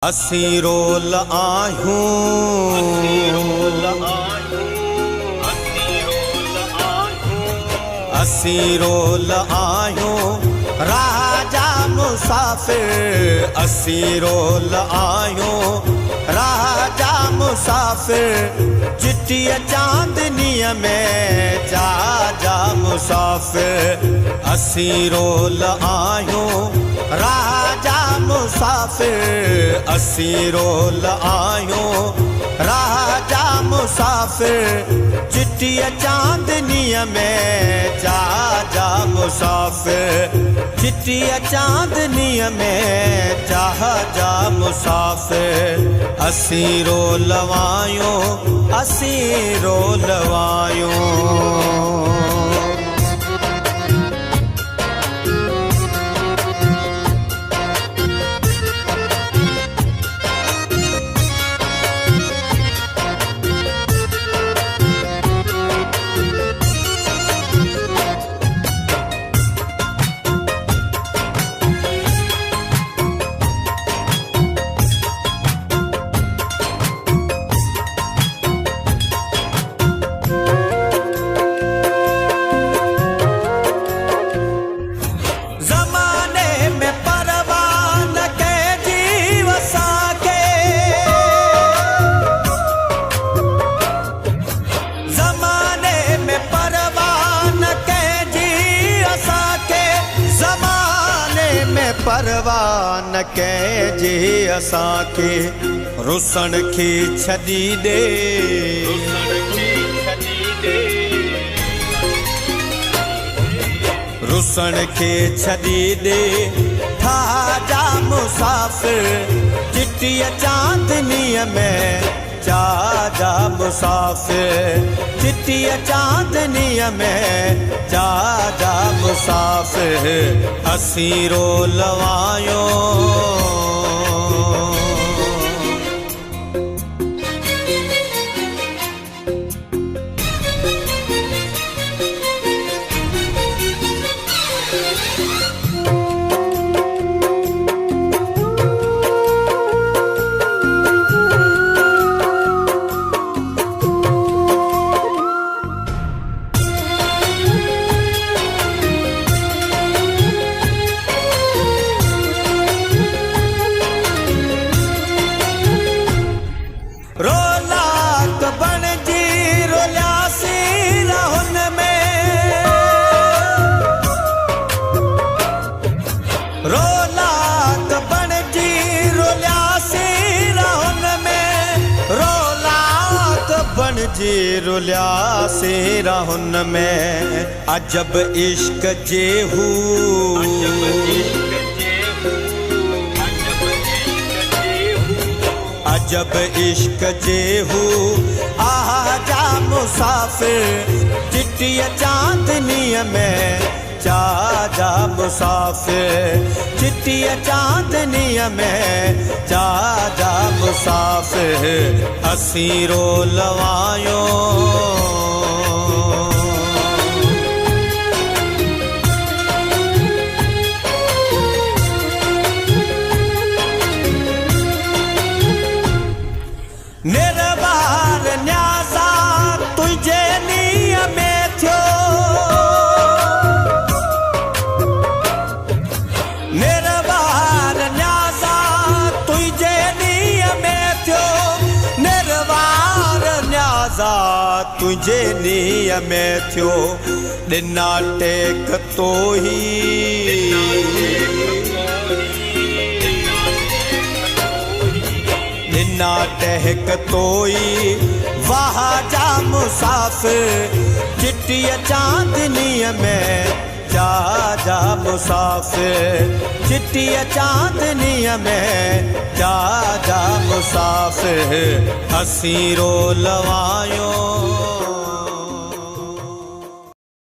असी रोल आयूं राजा मुसाफिर। असी रोल आयूं राजा मुसाफिर। चिट्टिया चांदनीअ में जा मुसाफिर। असी रोल आयूं राजा मुसाफिर। असी रोल आयूं राजा मुसाफिर। चिट्टिया चांदनीअ में जा मुसाफिर। चिट्टिया चांदनीअ में जा मुसाफिर। असी रोल आयूं असी रोल आयूं। परवाह न कंहिंजी असांखे रुसण खे छॾी ॾे। रुसण खे छॾी ॾे राजा मुसाफिर। चिट्टिया चांदनीअ में जा मुसाफिर। चिट्टिया चांदनीअ में जा मुसाफिर। असी रोल आयूं जी रुलियासे राहुन में। अजब इश्क जे हू अजब इश्क जे हू आजा मुसाफिर। चिट्टिया चांदनीअ में जा मुसाफिर। चिट्टिया चांदनीअ में जा मुसाफिर। असी रोल आयूं निर्वार न्याज़ा तुझे नीअ में थियो। निर्वार न्याज़ा तुझे नीअ में थियो। निर्वार न्याज़ा तुझे नीअ में थियो। ॾिना टेक तो ॾिना टहक तोई वाह जा मुसाफिर। चिट्टिया चांदनीअ में जा मुसाफिर। चिट्टिया चांदनीअ में जा मुसाफिर। असी रोल आयूं